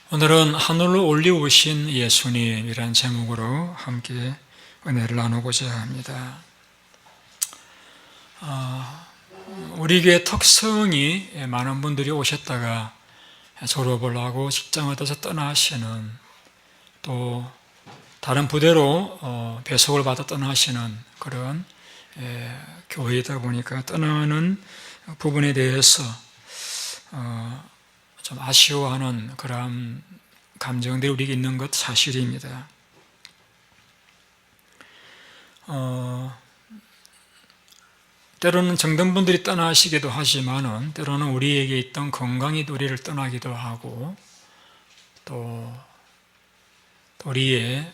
오늘은 하늘로 올리우신 예수님이란 제목으로 함께 은혜를 나누고자 합니다. 우리 교회 특성이 많은 분들이 오셨다가 졸업을 하고 직장 얻어서 떠나시는, 또 다른 부대로 배속을 받아 떠나시는 그런 교회이다 보니까 떠나는 부분에 대해서 좀 아쉬워하는 그런 감정들이 우리에게 있는 것 사실입니다. 때로는 정든 분들이 떠나시기도 하지만은 때로는 우리에게 있던 건강이 우리를 떠나기도 하고, 또 우리의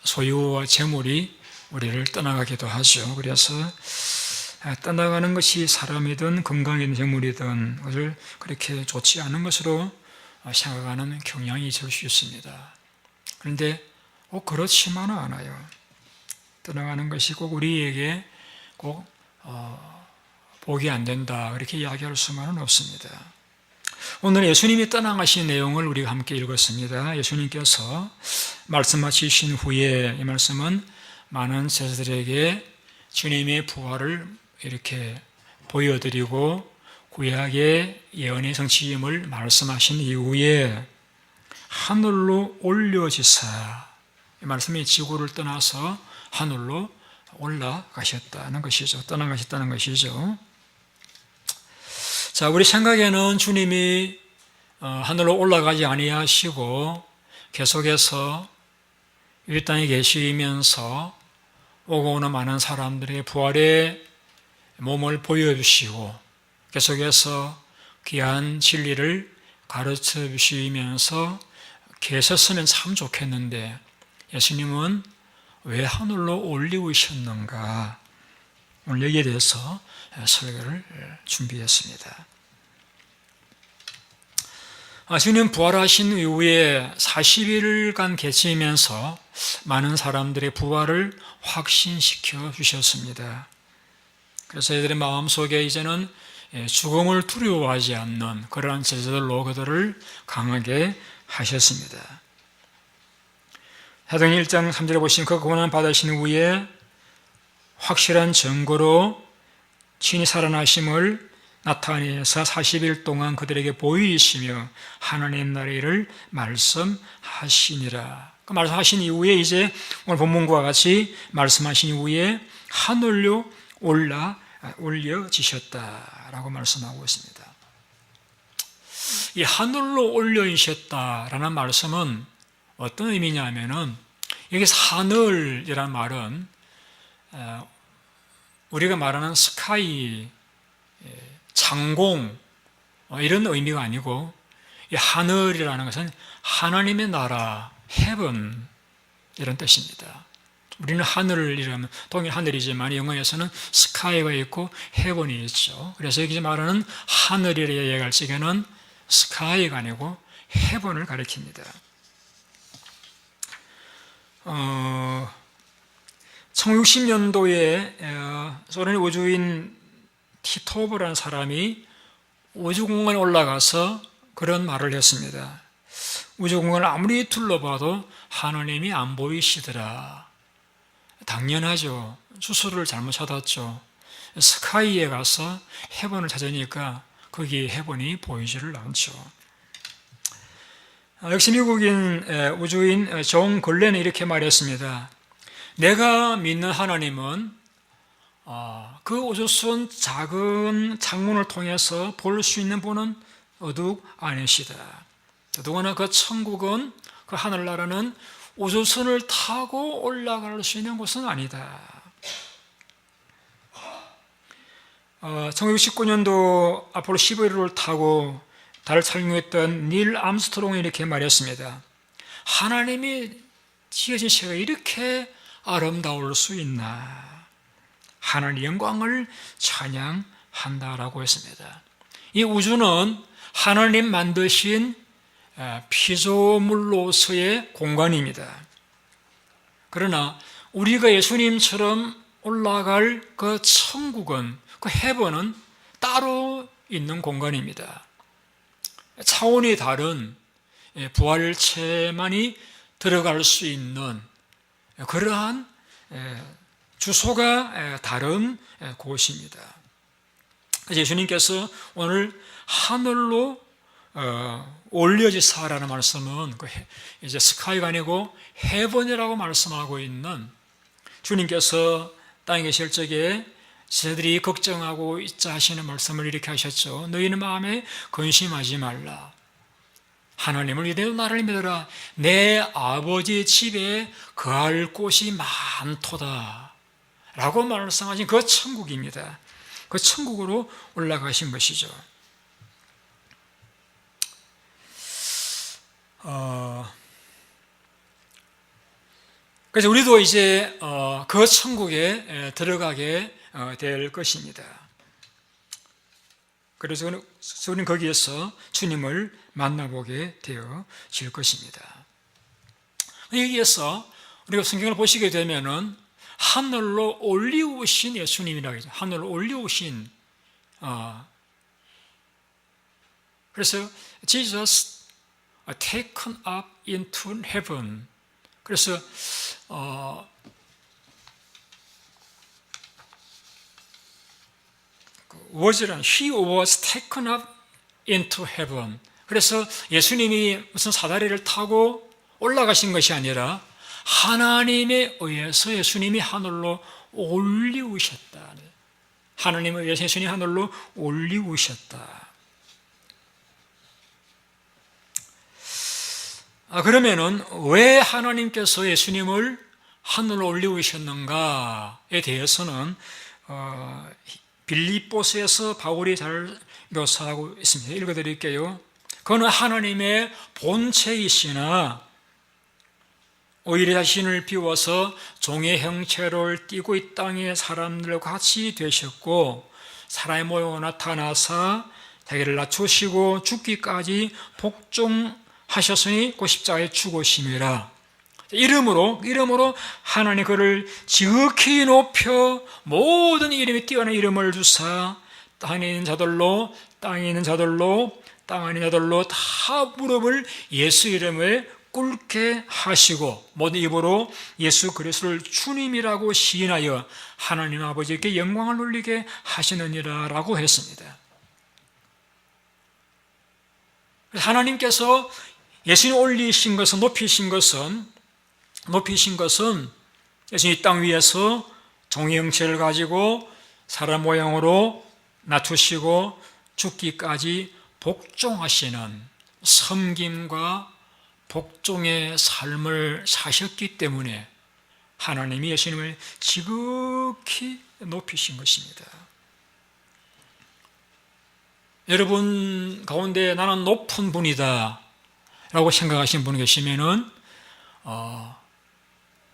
소유와 재물이 우리를 떠나가기도 하죠. 그래서 떠나가는 것이 사람이든 건강이든 재물이든 그것을 그렇게 좋지 않은 것으로 생각하는 경향이 있을 수 있습니다. 그런데 꼭 그렇지만은 않아요. 떠나가는 것이 꼭 우리에게 꼭 복이 안 된다 그렇게 이야기할 수만은 없습니다. 오늘 예수님이 떠나가신 내용을 우리가 함께 읽었습니다. 예수님께서 말씀하신 후에 이 말씀은 많은 제자들에게 주님의 부활을 이렇게 보여드리고 구약의 예언의 성취임을 말씀하신 이후에 하늘로 올려지사, 이 말씀이 지구를 떠나서 하늘로 올라가셨다는 것이죠. 떠나가셨다는 것이죠. 자, 우리 생각에는 주님이 하늘로 올라가지 아니하시고 계속해서 이 땅에 계시면서 오고 오는 많은 사람들의 부활의 몸을 보여주시고 계속해서 귀한 진리를 가르쳐 주시면서 계셨으면 참 좋겠는데, 예수님은 왜 하늘로 올리우셨는가? 오늘 여기에 대해서 설교를 준비했습니다. 주님 부활하신 이후에 40일간 계시면서 많은 사람들의 부활을 확신시켜 주셨습니다. 그래서 이들의 마음속에 이제는 죽음을 두려워하지 않는 그러한 제자들로 그들을 강하게 하셨습니다. 사도행 1장 3절에 보시면 그 고난 받으신 후에 확실한 증거로 친히 살아나심을 나타내서 40일 동안 그들에게 보이시며 하나님 나라의 일을 말씀하시니라. 그 말씀하신 이후에 이제 오늘 본문과 같이 말씀하신 이후에 하늘로 올려지셨다라고 말씀하고 있습니다. 이 하늘로 올려지셨다라는 말씀은 어떤 의미냐면은, 여기서 하늘이라는 말은 우리가 말하는 스카이, 창공 이런 의미가 아니고, 이 하늘이라는 것은 하나님의 나라, heaven 이런 뜻입니다. 우리는 하늘이라면 동일 하늘이지만 영어에서는 스카이가 있고 헤븐이 있죠. 그래서 여기 말하는 하늘이라 얘기할 적에는 스카이가 아니고 헤븐을 가리킵니다. 1960년도에 소련의 우주인 티토브라는 사람이 우주공간에 올라가서 그런 말을 했습니다. 우주공간을 아무리 둘러봐도 하나님이 안 보이시더라. 당연하죠. 주소를 잘못 찾았죠. 스카이에 가서 헤븐을 찾으니까 거기 헤븐이 보이지를 않죠. 역시 미국인 우주인 존 걸렌은 이렇게 말했습니다. 내가 믿는 하나님은 그 우주선 작은 창문을 통해서 볼 수 있는 분은 어둑 아니시다. 더더구나 그 천국은, 그 하늘나라는 우주선을 타고 올라갈 수 있는 곳은 아니다. 1969년도 아폴로 11호를 타고 달을 착륙했던 닐 암스트롱이 이렇게 말했습니다. 하나님이 지어진 세계가 이렇게 아름다울 수 있나? 하나님의 영광을 찬양한다라고 했습니다. 이 우주는 하나님 만드신 피조물로서의 공간입니다. 그러나 우리가 예수님처럼 올라갈 그 천국은, 그 헤븐은 따로 있는 공간입니다. 차원이 다른 부활체만이 들어갈 수 있는 그러한 주소가 다른 곳입니다. 예수님께서 오늘 하늘로 올려지사라는 말씀은 이제 스카이가 아니고 헤븐이라고 말씀하고 있는, 주님께서 땅에 계실 적에 저들이 걱정하고 있자 하시는 말씀을 이렇게 하셨죠. 너희는 마음에 근심하지 말라. 하나님을 믿으라, 나를 믿어라. 내 아버지 집에 거할 곳이 많도다 라고 말씀하신 그 천국입니다. 그 천국으로 올라가신 것이죠. 그래서 우리도 이제 그 천국에 들어가게 될 것입니다. 그래서 우리는 거기에서 주님을 만나보게 되어질 것입니다. 여기에서 우리가 성경을 보시게 되면은 하늘로 올리우신 예수님이라고 하죠. 하늘로 올리우신. 그래서 Jesus taken up into heaven. 그래서 He was taken up into heaven. 그래서 예수님이 무슨 사다리를 타고 올라가신 것이 아니라 하나님에 의해서 예수님이 하늘로 올리우셨다. 하나님에 의해서 예수님이 하늘로 올리우셨다. 그러면은 왜 하나님께서 예수님을 하늘로 올리우셨는가에 대해서는 빌립보서에서 바울이 잘 묘사하고 있습니다. 읽어드릴게요. 그는 하나님의 본체이시나 오히려 자신을 비워서 종의 형체를 띠고 이 땅의 사람들과 같이 되셨고 사람의 모형으로 나타나사 자기를 낮추시고 죽기까지 복종하셨으니 그 십자가에 죽으심이라. 이름으로 하나님 그를 지극히 높여 모든 이름이 뛰어난 이름을 주사 땅에 있는 자들로 땅 안에 있는 자들로 다 무릎을 예수 이름에 꿇게 하시고 모든 입으로 예수 그리스도를 주님이라고 시인하여 하나님 아버지께 영광을 돌리게 하시느니라 라고 했습니다. 하나님께서 예수님 올리신 것은, 높이신 것은 예수님이 땅 위에서 종의 형체를 가지고 사람 모양으로 낮추시고 죽기까지 복종하시는 섬김과 복종의 삶을 사셨기 때문에 하나님이 예수님을 지극히 높이신 것입니다. 여러분 가운데 나는 높은 분이다 라고 생각하시는 분이 계시면은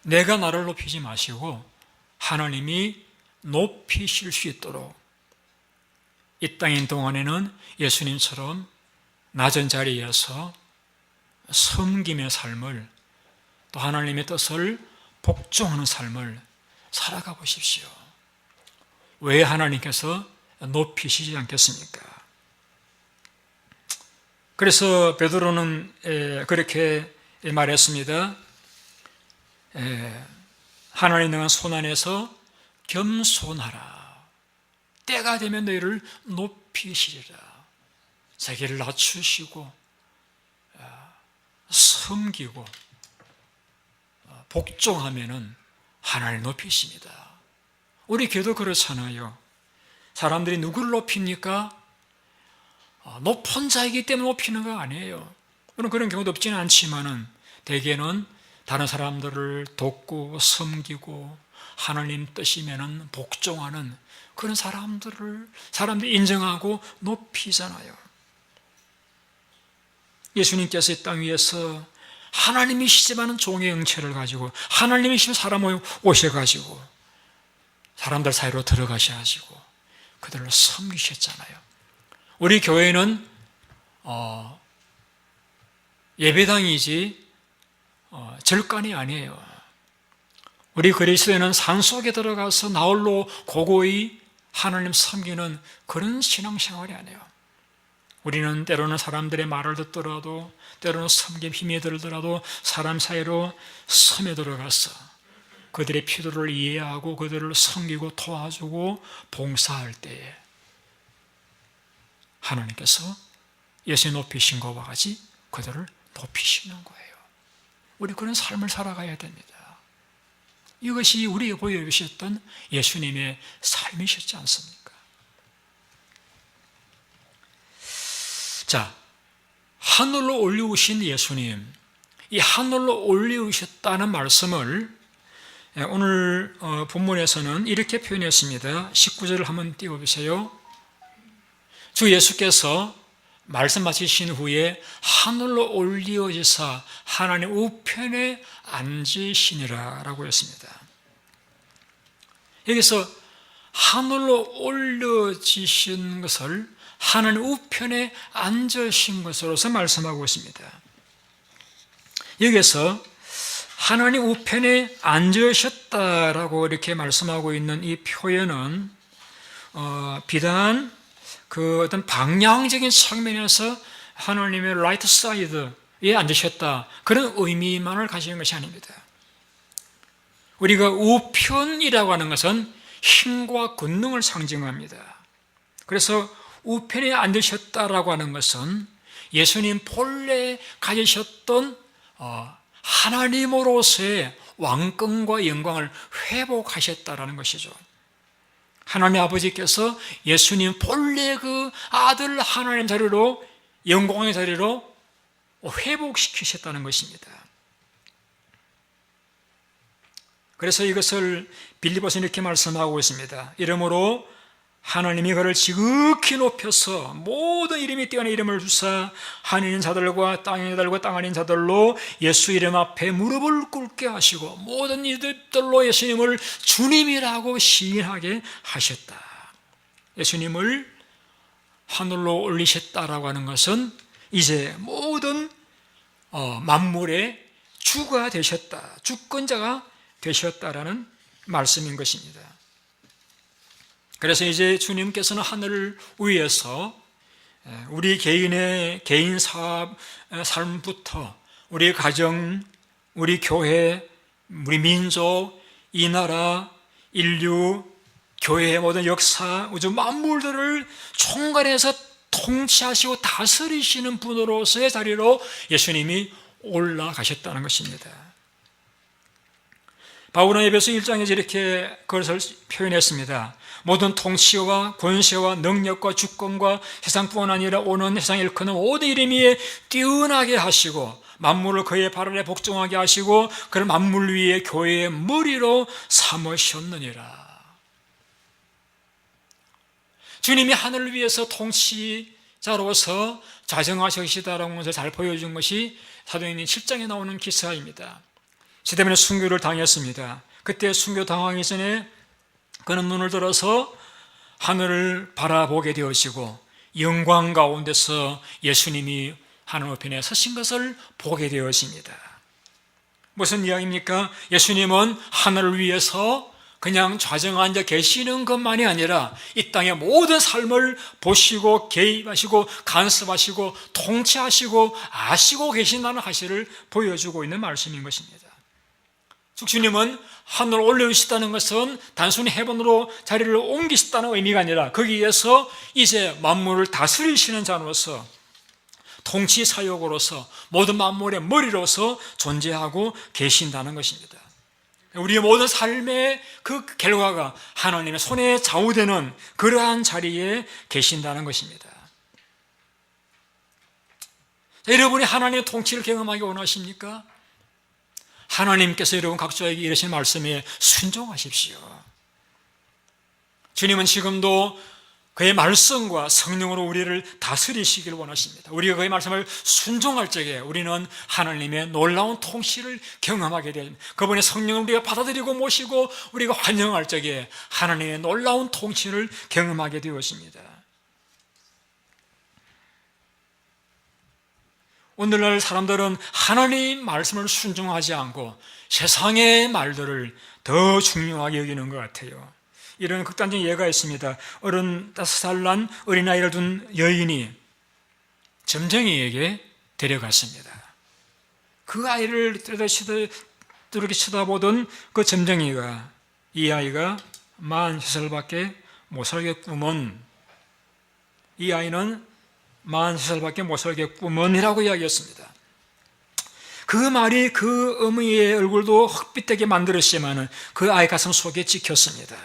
내가 나를 높이지 마시고 하나님이 높이실 수 있도록 이 땅인 동안에는 예수님처럼 낮은 자리에서 섬김의 삶을, 또 하나님의 뜻을 복종하는 삶을 살아가 보십시오. 왜 하나님께서 높이시지 않겠습니까? 그래서 베드로는 그렇게 말했습니다. 하나님 능한 손 안에서 겸손하라. 때가 되면 너희를 높이시리라. 자기를 낮추시고 섬기고 복종하면은 하나님 높이십니다. 우리 교도 그렇잖아요. 사람들이 누구를 높입니까? 높은 자이기 때문에 높이는 거 아니에요. 물론 그런 경우도 없지는 않지만은 대개는 다른 사람들을 돕고 섬기고 하나님 뜻이면은 복종하는 그런 사람들이 인정하고 높이잖아요. 예수님께서 이 땅 위에서 하나님이시지만은 종의 형체를 가지고 하나님이시면 사람 오셔가지고 사람들 사이로 들어가셔가지고 그들을 섬기셨잖아요. 우리 교회는 예배당이지 절간이 아니에요. 우리 그리스도인은 산속에 들어가서 나홀로 고고히 하나님 섬기는 그런 신앙생활이 아니에요. 우리는 때로는 사람들의 말을 듣더라도, 때로는 섬김 힘이 들더라도 사람 사이로 스며들어가서 그들의 필요를 이해하고 그들을 섬기고 도와주고 봉사할 때에 하나님께서 예수의 높이신 것과 같이 그들을 높이시는 거예요. 우리 그런 삶을 살아가야 됩니다. 이것이 우리에게 보여주셨던 예수님의 삶이셨지 않습니까? 자, 하늘로 올리우신 예수님, 이 하늘로 올리우셨다는 말씀을 오늘 본문에서는 이렇게 표현했습니다. 19절을 한번 띄워주세요. 주 예수께서 말씀 마치신 후에 하늘로 올리어지사 하나님 우편에 앉으시니라 라고 했습니다. 여기서 하늘로 올려지신 것을 하나님 우편에 앉으신 것으로서 말씀하고 있습니다. 여기서 하나님 우편에 앉으셨다라고 이렇게 말씀하고 있는 이 표현은 비단 그 어떤 방향적인 측면에서 하나님의 라이트 사이드에 앉으셨다, 그런 의미만을 가지는 것이 아닙니다. 우리가 우편이라고 하는 것은 힘과 권능을 상징합니다. 그래서 우편에 앉으셨다라고 하는 것은 예수님 본래 가지셨던 하나님으로서의 왕권과 영광을 회복하셨다라는 것이죠. 하나님 아버지께서 예수님 본래 그 아들 하나님 자리로, 영광의 자리로 회복시키셨다는 것입니다. 그래서 이것을 빌립보서 이렇게 말씀하고 있습니다. 이러므로 하나님이 그를 지극히 높여서 모든 이름이 뛰어난 이름을 주사 하늘 있는 자들과 땅에 있는 자들과 땅 아닌 자들로 예수 이름 앞에 무릎을 꿇게 하시고 모든 이들로 예수님을 주님이라고 시인하게 하셨다. 예수님을 하늘로 올리셨다라고 하는 것은 이제 모든 만물의 주가 되셨다, 주권자가 되셨다라는 말씀인 것입니다. 그래서 이제 주님께서는 하늘 위에서 우리 개인의 개인 사업, 삶부터 우리 가정, 우리 교회, 우리 민족, 이 나라, 인류, 교회의 모든 역사, 우주 만물들을 총괄해서 통치하시고 다스리시는 분으로서의 자리로 예수님이 올라가셨다는 것입니다. 바울은 에베소 1장에서 이렇게 그것을 표현했습니다. 모든 통치와 권세와 능력과 주권과 세상뿐 아니라 오는 세상에 일컫는 모든 이름 위에 뛰어나게 하시고 만물을 그의 발 아래 복종하게 하시고 그를 만물 위에 교회의 머리로 삼으셨느니라. 주님이 하늘 위에서 통치자로서 자정하시다라는 것을 잘 보여준 것이 사도행전 7장에 나오는 기사입니다. 시대면에 순교를 당했습니다. 그때 순교 당하기 전에 그는 눈을 들어서 하늘을 바라보게 되어지고 영광 가운데서 예수님이 하늘 우편에 서신 것을 보게 되어집니다. 무슨 이야기입니까? 예수님은 하늘 위에서 그냥 좌정 앉아 계시는 것만이 아니라 이 땅의 모든 삶을 보시고 개입하시고 간섭하시고 통치하시고 아시고 계신다는 사실을 보여주고 있는 말씀인 것입니다. 즉 주님은 하늘로 올려주셨다는 것은 단순히 헤븐으로 자리를 옮기셨다는 의미가 아니라 거기에서 이제 만물을 다스리시는 자로서 통치 사역으로서 모든 만물의 머리로서 존재하고 계신다는 것입니다. 우리의 모든 삶의 그 결과가 하나님의 손에 좌우되는 그러한 자리에 계신다는 것입니다. 여러분이 하나님의 통치를 경험하기 원하십니까? 하나님께서 여러분 각자에게 이러신 말씀에 순종하십시오. 주님은 지금도 그의 말씀과 성령으로 우리를 다스리시길 원하십니다. 우리가 그의 말씀을 순종할 적에 우리는 하나님의 놀라운 통치를 경험하게 됩니다. 그분의 성령을 우리가 받아들이고 모시고 우리가 환영할 적에 하나님의 놀라운 통치를 경험하게 되었습니다. 오늘날 사람들은 하나님 말씀을 순종하지 않고 세상의 말들을 더 중요하게 여기는 것 같아요. 이런 극단적인 예가 있습니다. 35살 난 어린아이를 둔 여인이 점쟁이에게 데려갔습니다. 그 아이를 뚜렷이 쳐다보던 그 점쟁이가 이 아이가 43살밖에 못 살겠구먼, 이 아이는 43살밖에 못 살겠구먼이라고 이야기했습니다. 그 말이 그 어머니의 얼굴도 흑빛되게 만들었지만 그 아이 가슴 속에 찍혔습니다.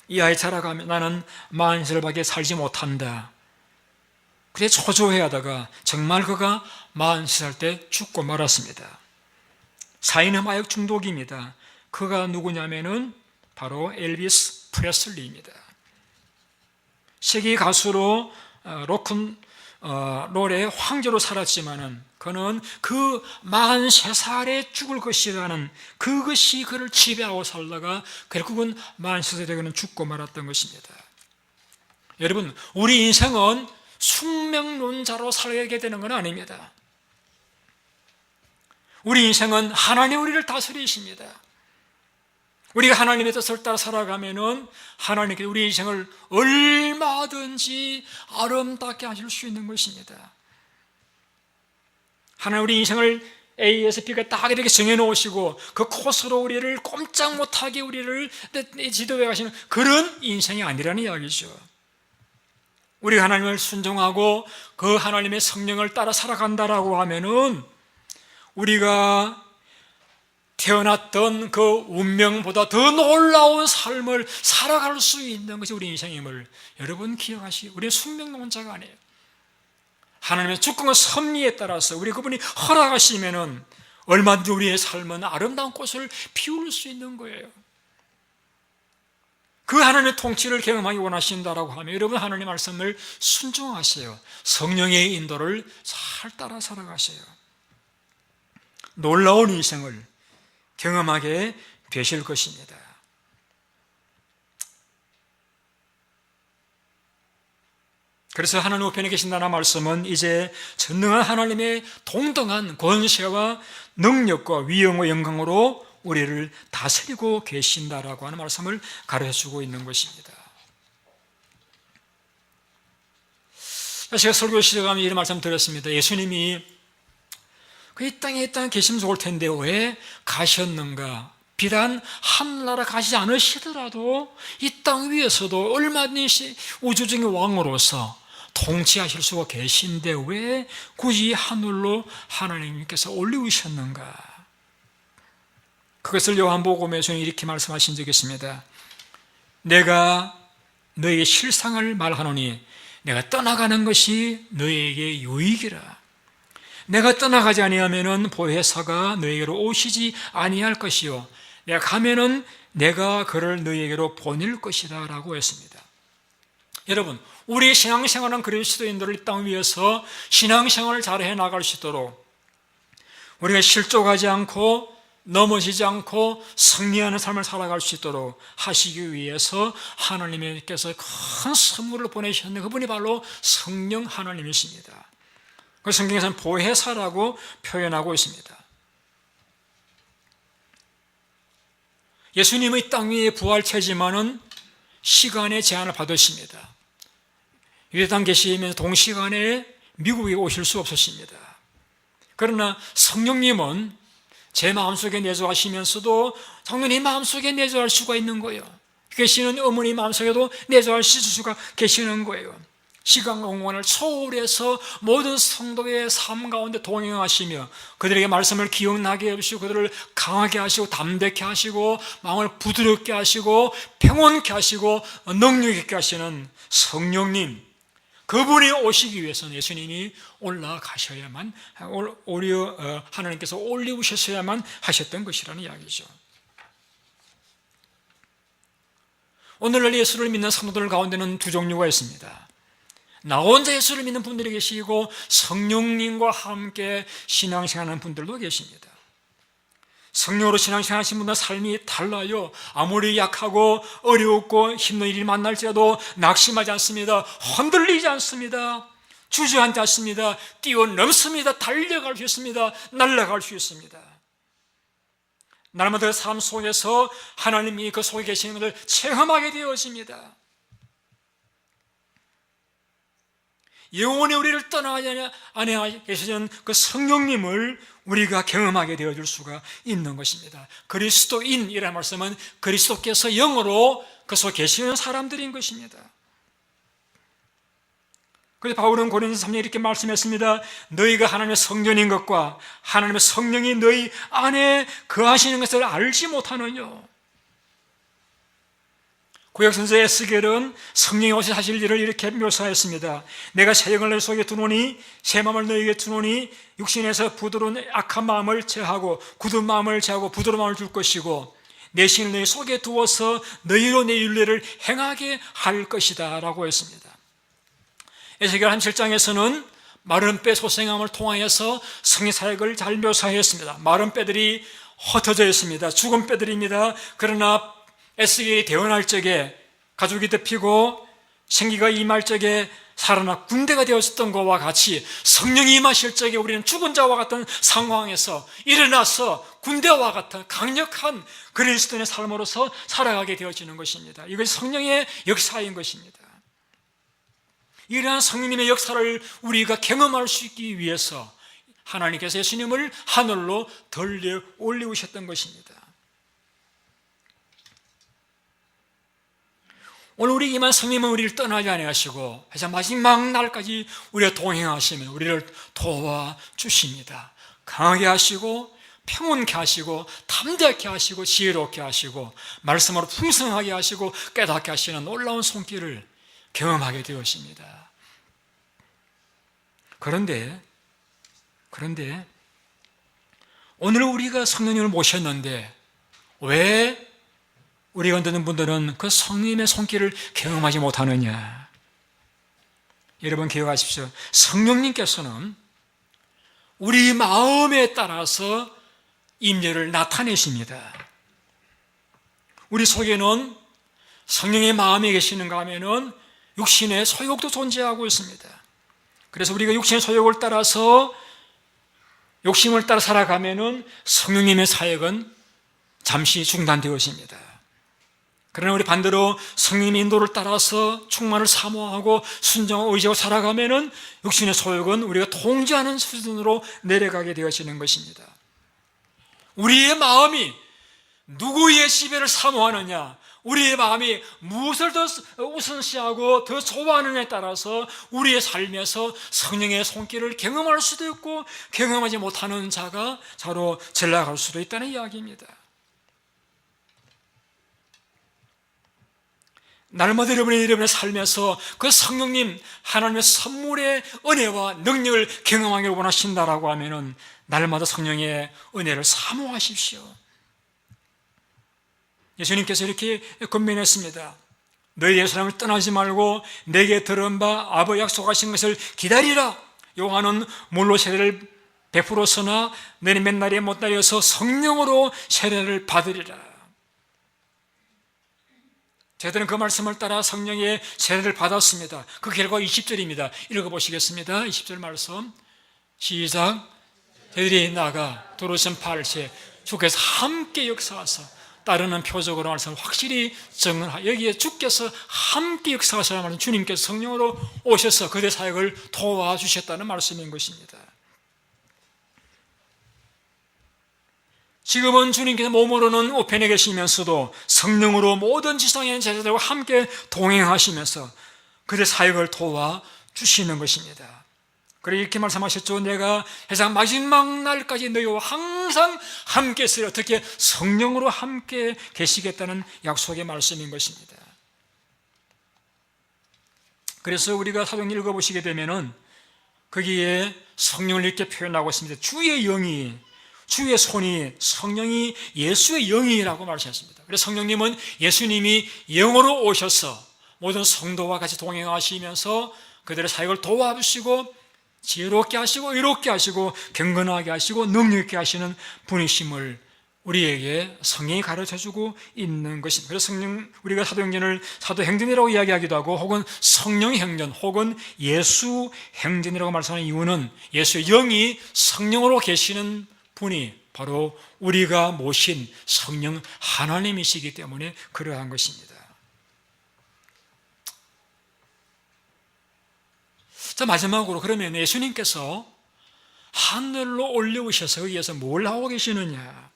이 아이 자라가면 나는 43살밖에 살지 못한다. 그래 초조해하다가 정말 그가 43살 때 죽고 말았습니다. 사인은 마약 중독입니다. 그가 누구냐면은 바로 엘비스 프레슬리입니다. 세계 가수로 롤의 황제로 살았지만은 그는 그 43살에 죽을 것이라는 그것이 그를 지배하고 살다가 결국은 43살에 그는 죽고 말았던 것입니다. 여러분, 우리 인생은 숙명론자로 살게 되는 건 아닙니다. 우리 인생은 하나님 우리를 다스리십니다. 우리가 하나님의 뜻을 따라 살아가면은 하나님께서 우리 인생을 얼마든지 아름답게 하실 수 있는 것입니다. 하나님 우리 인생을 A에서 B가 딱 이렇게 정해놓으시고 그 코스로 우리를 꼼짝 못하게 우리를 지도해 가시는 그런 인생이 아니라는 이야기죠. 우리가 하나님을 순종하고 그 하나님의 성령을 따라 살아간다라고 하면은 우리가 태어났던 그 운명보다 더 놀라운 삶을 살아갈 수 있는 것이 우리 인생임을 여러분 기억하시고, 우리는 숙명론자가 아니에요. 하나님의 주권과 섭리에 따라서 우리 그분이 허락하시면은 얼마든지 우리의 삶은 아름다운 꽃을 피울 수 있는 거예요. 그 하나님의 통치를 경험하기 원하신다라고 하면 여러분 하나님의 말씀을 순종하세요. 성령의 인도를 잘 따라 살아가세요. 놀라운 인생을 경험하게 되실 것입니다. 그래서 하나님 우편에 계신다는 말씀은 이제 전능한 하나님의 동등한 권세와 능력과 위엄과 영광으로 우리를 다스리고 계신다라고 하는 말씀을 가르쳐주고 있는 것입니다. 제가 설교 시작하면 이런 말씀 드렸습니다. 예수님이 이 땅에 계시면 좋을 텐데 왜 가셨는가? 비단 하늘나라 가시지 않으시더라도 이 땅 위에서도 얼마든지 우주적인 왕으로서 통치하실 수가 계신데 왜 굳이 하늘로 하나님께서 올리우셨는가? 그것을 요한복음에서 이렇게 말씀하신 적이 있습니다. 내가 너에게 실상을 말하노니 내가 떠나가는 것이 너에게 유익이라. 내가 떠나가지 아니하면은 보혜사가 너에게로 오시지 아니할 것이요 내가 가면은 내가 그를 너에게로 보낼 것이다 라고 했습니다. 여러분, 우리의 신앙생활은 그리스도인들을 이 땅 위에서 신앙생활을 잘 해나갈 수 있도록 우리가 실족하지 않고 넘어지지 않고 승리하는 삶을 살아갈 수 있도록 하시기 위해서 하나님께서 큰 선물을 보내셨는데 그분이 바로 성령 하나님이십니다. 그 성경에서는 보혜사라고 표현하고 있습니다. 예수님의 땅 위의 부활체지만은 시간의 제한을 받으십니다. 유대 땅 계시면서 동시간에 미국에 오실 수 없으십니다. 그러나 성령님은 제 마음속에 내주하시면서도 성령님 마음속에 내주할 수가 있는 거예요. 계시는 어머니 마음속에도 내주할 수가 계시는 거예요. 시간과 공간을 초월해서 모든 성도의 삶 가운데 동행하시며 그들에게 말씀을 기억나게 해주시고 그들을 강하게 하시고 담대케 하시고 마음을 부드럽게 하시고 평온케 하시고 능력 있게 하시는 성령님, 그분이 오시기 위해서는 예수님이 올라가셔야만 하나님께서 올리우셨어야만 하셨던 것이라는 이야기죠. 오늘날 예수를 믿는 성도들 가운데는 두 종류가 있습니다. 나 혼자 예수를 믿는 분들이 계시고 성령님과 함께 신앙생활하는 분들도 계십니다. 성령으로 신앙생활하시는 분들은 삶이 달라요. 아무리 약하고 어렵고 힘든 일이 만날지라도 낙심하지 않습니다. 흔들리지 않습니다. 주저앉지 않습니다. 뛰어넘습니다. 달려갈 수 있습니다. 날아갈 수 있습니다. 날마다 삶 속에서 하나님이 그 속에 계시는 것을 체험하게 되어집니다. 영원히 우리를 떠나지 아니하 계시는 그 성령님을 우리가 경험하게 되어줄 수가 있는 것입니다. 그리스도인이라는 말씀은 그리스도께서 영으로 그 속에 계시는 사람들인 것입니다. 그래서 바울은 고린도서 3장에 이렇게 말씀했습니다. 너희가 하나님의 성전인 것과 하나님의 성령이 너희 안에 거하시는 것을 알지 못하느냐. 구약선서 에스겔은 성령이 오셔 하실 일을 이렇게 묘사했습니다. 내가 새 영을 너희 속에 두노니 새 마음을 너희에게 두노니 육신에서 부드러운 악한 마음을 제하고 굳은 마음을 제하고 부드러운 마음을 줄 것이고 내 신을 너희 속에 두어서 너희로 내 윤례를 행하게 할 것이다 라고 했습니다. 에스겔 37장에서는 마른 뼈 소생함을 통하여서 성의 사역을 잘 묘사했습니다. 마른 뼈들이 흩어져 있습니다. 죽은 뼈들입니다. 그러나 에스겔이 태어날 적에 가죽이 덮이고 생기가 임할 적에 살아나 군대가 되었던 것과 같이 성령이 임하실 적에 우리는 죽은 자와 같은 상황에서 일어나서 군대와 같은 강력한 그리스도인의 삶으로서 살아가게 되어지는 것입니다. 이것이 성령의 역사인 것입니다. 이러한 성령님의 역사를 우리가 경험할 수 있기 위해서 하나님께서 예수님을 하늘로 들려 올리우셨던 것입니다. 오늘 우리 임한 성령님은 우리를 떠나지 아니하시고 하여튼 마지막 날까지 우리가 동행하시면 우리를 도와주십니다. 강하게 하시고 평온케 하시고 담대하게 하시고 지혜롭게 하시고 말씀으로 풍성하게 하시고 깨닫게 하시는 놀라운 손길을 경험하게 되었습니다. 그런데 오늘 우리가 성령님을 모셨는데 왜 우리 가운데 있는 분들은 그 성령님의 손길을 경험하지 못하느냐? 여러분 기억하십시오. 성령님께서는 우리 마음에 따라서 임재를 나타내십니다. 우리 속에는 성령의 마음에 계시는가 하면은 육신의 소욕도 존재하고 있습니다. 그래서 우리가 육신의 소욕을 따라서 욕심을 따라 살아가면은 성령님의 사역은 잠시 중단되어집니다. 그러나 우리 반대로 성령님의 인도를 따라서 충만을 사모하고 순종하고 의지하고 살아가면은 육신의 소욕은 우리가 통제하는 수준으로 내려가게 되어지는 것입니다. 우리의 마음이 누구의 지배를 사모하느냐, 우리의 마음이 무엇을 더 우선시하고 더 좋아하느냐에 따라서 우리의 삶에서 성령의 손길을 경험할 수도 있고 경험하지 못하는 자가 자로 전락할 수도 있다는 이야기입니다. 날마다 여러분의 삶에서 그 성령님 하나님의 선물의 은혜와 능력을 경험하기를 원하신다라고 하면은 날마다 성령의 은혜를 사모하십시오. 예수님께서 이렇게 권면했습니다. 너희 예루살렘을 떠나지 말고 내게 들은 바 아버 약속하신 것을 기다리라. 요한은 물로 세례를 베풀었으나 너희 몇 날이 못 달려서 성령으로 세례를 받으리라. 저희들은 그 말씀을 따라 성령의 세례를 받았습니다. 그 결과 20절입니다. 읽어보시겠습니다. 20절 말씀 시작. 저희들이 나가 도로선 8세 주께서 함께 역사하사 따르는 표적으로 말씀 확실히 증언하. 여기에 주께서 함께 역사하시는 말은 주님께서 성령으로 오셔서 그들의 사역을 도와주셨다는 말씀인 것입니다. 지금은 주님께서 몸으로는 우편에 계시면서도 성령으로 모든 지상의 제자들과 함께 동행하시면서 그들의 사역을 도와주시는 것입니다. 그리고 이렇게 말씀하셨죠. 내가 세상 마지막 날까지 너희와 항상 함께 있으리라. 어떻게 성령으로 함께 계시겠다는 약속의 말씀인 것입니다. 그래서 우리가 사도행전 읽어보시게 되면은 거기에 성령을 이렇게 표현하고 있습니다. 주의 영이, 주의 손이, 성령이 예수의 영이라고 말씀하셨습니다. 그래서 성령님은 예수님이 영으로 오셔서 모든 성도와 같이 동행하시면서 그들의 사역을 도와주시고 지혜롭게 하시고 의롭게 하시고 경건하게 하시고 능력 있게 하시는 분이심을 우리에게 성령이 가르쳐주고 있는 것입니다. 그래서 우리가 사도행전을 사도행전이라고 이야기하기도 하고 혹은 성령행전 혹은 예수행전이라고 말씀하는 이유는 예수의 영이 성령으로 계시는 분이 바로 우리가 모신 성령 하나님이시기 때문에 그러한 것입니다. 자, 마지막으로 그러면 예수님께서 하늘로 올려오셔서 거기에서 뭘 하고 계시느냐?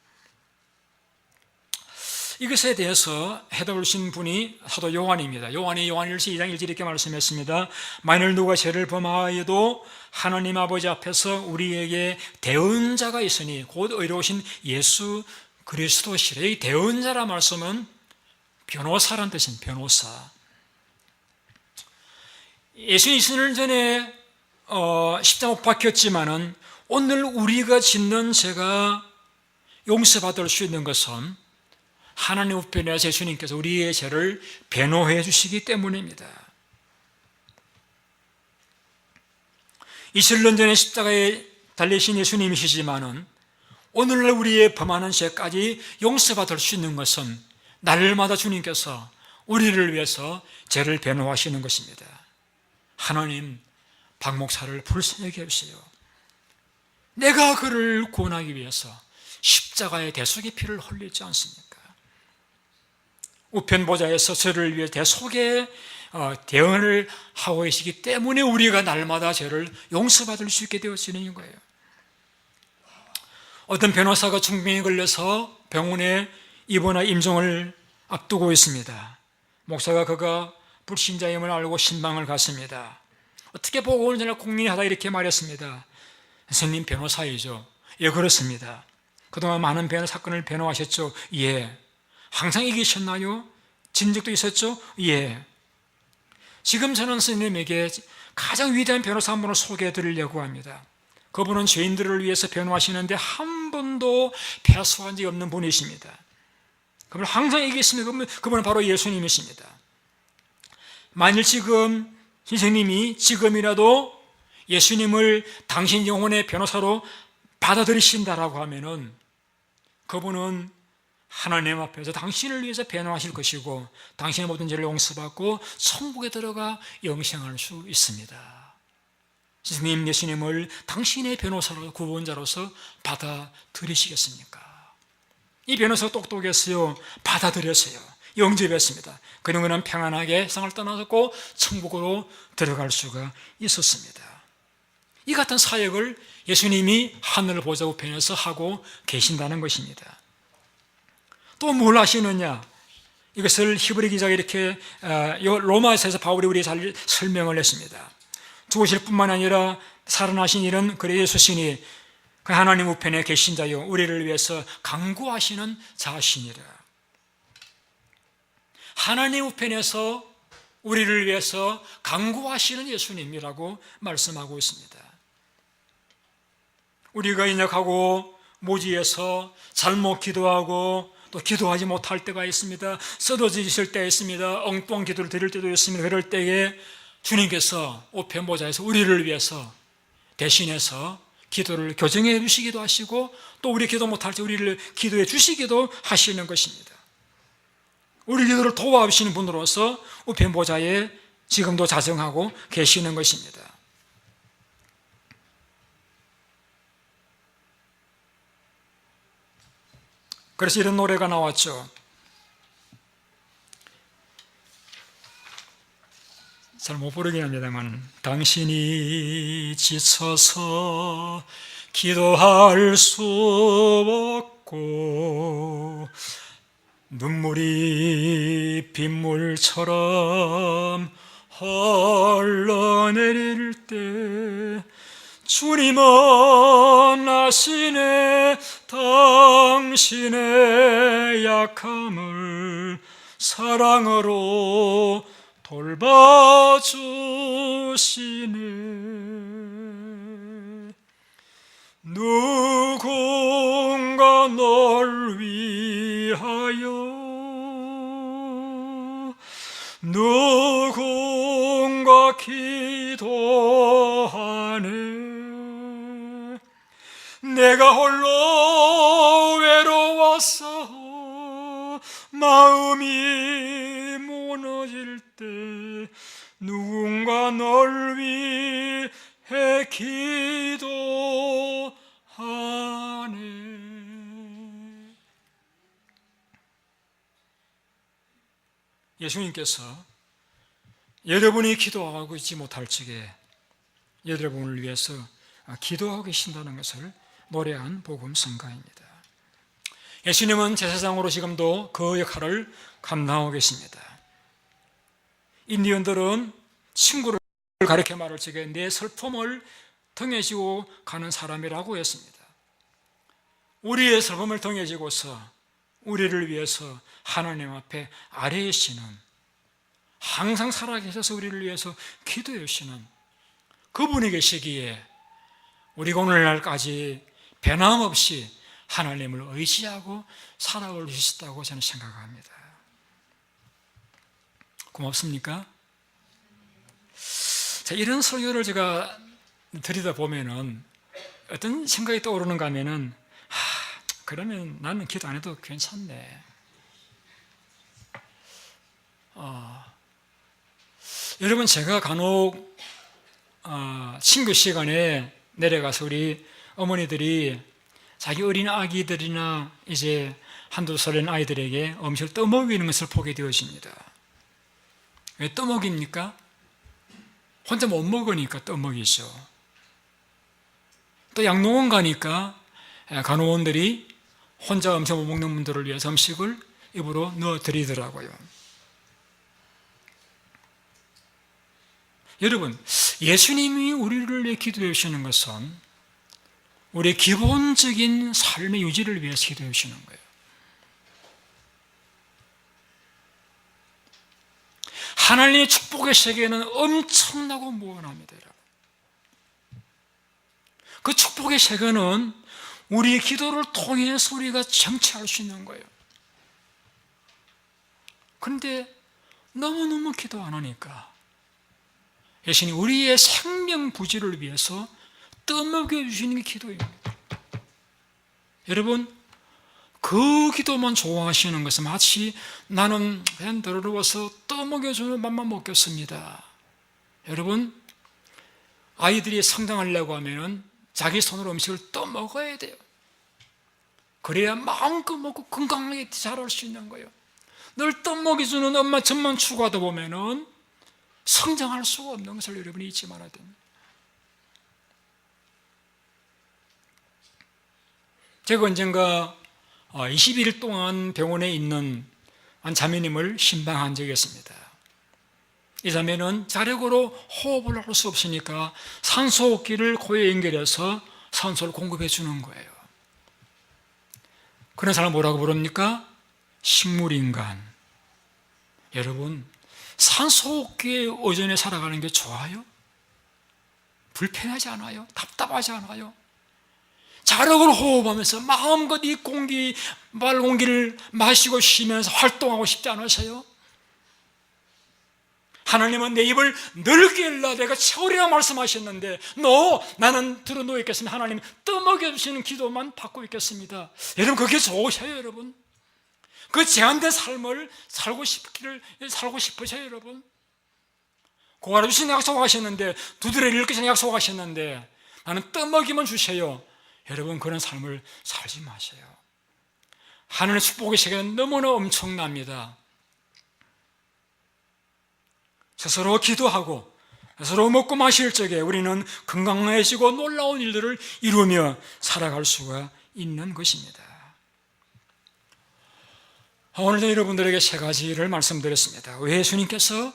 이것에 대해서 해답을 주신 분이 사도 요한입니다. 요한일서 2장 1절 이렇게 말씀했습니다. 만일 누가 죄를 범하여도 하나님 아버지 앞에서 우리에게 대언자가 있으니 곧 의로우신 예수 그리스도시래. 이 대언자라 말씀은 변호사란 뜻입니다. 변호사. 예수님 2000년 전에 십자가 못 박혔지만은 오늘 우리가 짓는 죄가 용서받을 수 있는 것은 하나님 우편에서 예수님께서 우리의 죄를 변호해 주시기 때문입니다. 2000년 전에 십자가에 달리신 예수님이시지만은 오늘날 우리의 범하는 죄까지 용서받을 수 있는 것은 날마다 주님께서 우리를 위해서 죄를 변호하시는 것입니다. 하나님, 박 목사를 불쌍히 여기시오. 내가 그를 구원하기 위해서 십자가의 대속의 피를 흘리지 않습니까? 우편 보좌에서 저를 위해 대속의 대언을 하고 계시기 때문에 우리가 날마다 죄를 용서받을 수 있게 되어지는 거예요. 어떤 변호사가 중병에 걸려서 병원에 입원할 임종을 앞두고 있습니다. 목사가 그가 불신자임을 알고 신방을 갔습니다. 어떻게 보고 오늘 저녁 국민하다 이렇게 말했습니다. 선생님 변호사이죠. 예, 그렇습니다. 그동안 많은 사건을 변호하셨죠. 예. 항상 이기셨나요? 진 적도 있었죠? 예. 지금 저는 선생님에게 가장 위대한 변호사 한 분을 소개해 드리려고 합니다. 그분은 죄인들을 위해서 변호하시는데 한 번도 패소한 적이 없는 분이십니다. 그분은 항상 이기십니다. 그분은 바로 예수님이십니다. 만일 지금 선생님이 지금이라도 예수님을 당신 영혼의 변호사로 받아들이신다라고 하면은 그분은 하나님 앞에서 당신을 위해서 변호하실 것이고 당신의 모든 죄를 용서받고 천국에 들어가 영생할 수 있습니다. 선생님 예수님을 당신의 변호사로 구원자로서 받아들이시겠습니까? 이 변호사가 똑똑했어요. 받아들였어요. 영접했습니다. 그는 그는 평안하게 세상을 떠나고 천국으로 들어갈 수가 있었습니다. 이 같은 사역을 예수님이 하늘 보좌 우편에서 하고 계신다는 것입니다. 또 뭘 하시느냐? 이것을 히브리 기자가 이렇게 로마서에서 바울이 우리에게 잘 설명을 했습니다. 죽으실 뿐만 아니라 살아나신 일은 그래 예수시니 그 하나님 우편에 계신 자요 우리를 위해서 간구하시는 자시니라. 하나님 우편에서 우리를 위해서 간구하시는 예수님이라고 말씀하고 있습니다. 우리가 인역하고 모지에서 잘못 기도하고 또 기도하지 못할 때가 있습니다. 쓰러지실 때가 있습니다. 엉뚱한 기도를 드릴 때도 있습니다. 그럴 때에 주님께서 우편 보좌에서 우리를 위해서 대신해서 기도를 교정해 주시기도 하시고 또 우리 기도 못할 때 우리를 기도해 주시기도 하시는 것입니다. 우리 기도를 도와주시는 분으로서 우편 보좌에 지금도 자정하고 계시는 것입니다. 그래서 이런 노래가 나왔죠. 잘 못 부르긴 합니다만 당신이 지쳐서 기도할 수 없고 눈물이 빗물처럼 흘러내릴 때 주님은 아시네 당신의 약함을 사랑으로 돌봐주시네. 누군가 널 위하여 누군가 기도하네. 내가 홀로 외로워서 마음이 무너질 때 누군가 널 위해 기도하네. 예수님께서 여러분이 기도하고 있지 못할 적에 여러분을 위해서 기도하고 계신다는 것을 노래한 복음성가입니다. 예수님은 제사장으로 지금도 그 역할을 감당하고 계십니다. 인디언들은 친구를 가리켜 말할 적에 내 슬픔을 등에 지고 가는 사람이라고 했습니다. 우리의 슬픔을 등에 지고서 우리를 위해서 하나님 앞에 아뢰에 시는, 항상 살아계셔서 우리를 위해서 기도해 주시는 그분이 계시기에 우리가 오늘날까지 변함없이 하나님을 의지하고 살아올 수 있다고 저는 생각합니다. 고맙습니까? 자, 이런 설교를 제가 드리다 보면은 어떤 생각이 떠오르는가 하면은, 그러면 나는 기도 안 해도 괜찮네. 여러분, 제가 간혹 친구 시간에 내려가서 우리 어머니들이 자기 어린 아기들이나 이제 한두 살 된 아이들에게 음식을 떠먹이는 것을 보게 되어집니다. 왜 떠먹입니까? 혼자 못 먹으니까 떠먹이죠. 또 양농원 가니까 간호원들이 혼자 음식 못 먹는 분들을 위해서 음식을 입으로 넣어드리더라고요. 여러분, 예수님이 우리를 위해 기도해 주시는 것은 우리의 기본적인 삶의 유지를 위해서 기도해 주시는 거예요. 하나님의 축복의 세계는 엄청나고 무한합니다. 그 축복의 세계는 우리의 기도를 통해서 우리가 정치할 수 있는 거예요. 그런데 너무너무 기도 안 하니까 예수님 우리의 생명 부지를 위해서 떠먹여 주시는 게 기도입니다. 여러분, 그 기도만 좋아하시는 것은 마치 나는 그냥 더러워서 떠먹여주는 맛만 먹겠습니다. 여러분, 아이들이 성장하려고 하면 자기 손으로 음식을 떠먹어야 돼요. 그래야 마음껏 먹고 건강하게 자랄 수 있는 거예요. 늘 떠먹여주는 엄마 젖만 추구하다 보면 성장할 수가 없는 것을 여러분이 잊지 말아야 됩니다. 제가 언젠가 20일 동안 병원에 있는 한 자매님을 신방한 적이 있습니다. 이 자매는 자력으로 호흡을 할 수 없으니까 산소호흡기를 코에 연결해서 산소를 공급해 주는 거예요. 그런 사람 뭐라고 부릅니까? 식물인간. 여러분, 산소호흡기에 의존해 살아가는 게 좋아요? 불편하지 않아요? 답답하지 않아요? 자력으로 호흡하면서 마음껏 이 말 공기를 마시고 쉬면서 활동하고 싶지 않으세요? 하나님은 내 입을 넓게 열라 내가 채우리라 말씀하셨는데 나는 들어 누워 있겠습니다. 하나님 떠먹여 주시는 기도만 받고 있겠습니다. 여러분, 그게 좋으셔요, 여러분? 그 제한된 삶을 살고 싶으셔요, 여러분? 고아라 주신 약속하셨는데, 두드려 읽기 전에 약속하셨는데 나는 떠먹이면 주세요. 여러분, 그런 삶을 살지 마세요. 하늘의 축복의 세계는 너무나 엄청납니다. 스스로 기도하고 스스로 먹고 마실 적에 우리는 건강해지고 놀라운 일들을 이루며 살아갈 수가 있는 것입니다. 오늘도 여러분들에게 세 가지를 말씀드렸습니다. 왜 예수님께서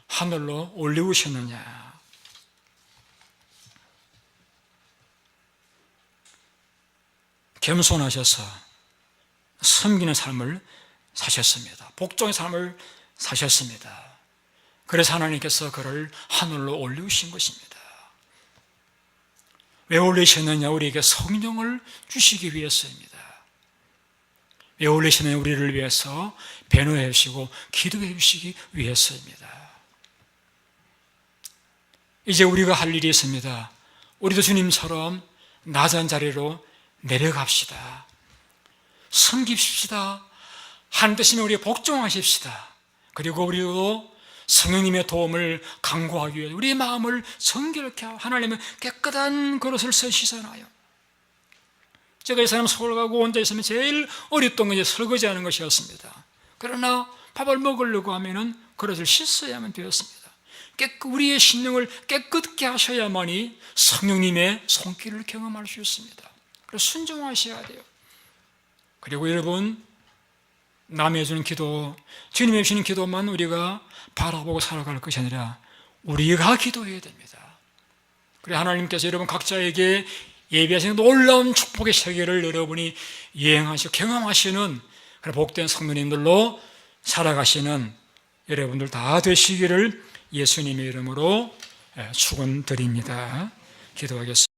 하늘로 올리우셨느냐? 겸손하셔서 섬기는 삶을 사셨습니다. 복종의 삶을 사셨습니다. 그래서 하나님께서 그를 하늘로 올리우신 것입니다. 왜 올리셨느냐? 우리에게 성령을 주시기 위해서입니다. 왜 올리셨느냐? 우리를 위해서 변호해 주시고 기도해 주시기 위해서입니다. 이제 우리가 할 일이 있습니다. 우리도 주님처럼 낮은 자리로 내려갑시다. 섬깁시다. 하나님 뜻이면 우리가 복종하십시다. 그리고 우리도 성령님의 도움을 간구하기 위해 우리의 마음을 정결케 하고 하나님은 깨끗한 그릇을 쓰시잖아요. 제가 이 사람 서울 가고 혼자 있으면 제일 어렸던 것이 설거지하는 것이었습니다. 그러나 밥을 먹으려고 하면은 그릇을 씻어야만 되었습니다. 우리의 심령을 깨끗게 하셔야만이 성령님의 손길을 경험할 수 있습니다. 그래서 순종하셔야 돼요. 그리고 여러분, 남의 주는 기도, 주님의 주시는 기도만 우리가 바라보고 살아갈 것이 아니라 우리가 기도해야 됩니다. 그래 하나님께서 여러분 각자에게 예비하시는 놀라운 축복의 세계를 여러분이 여행하시고 경험하시는 그런 복된 성도님들로 살아가시는 여러분들 다 되시기를 예수님의 이름으로 축원드립니다. 기도하겠습니다.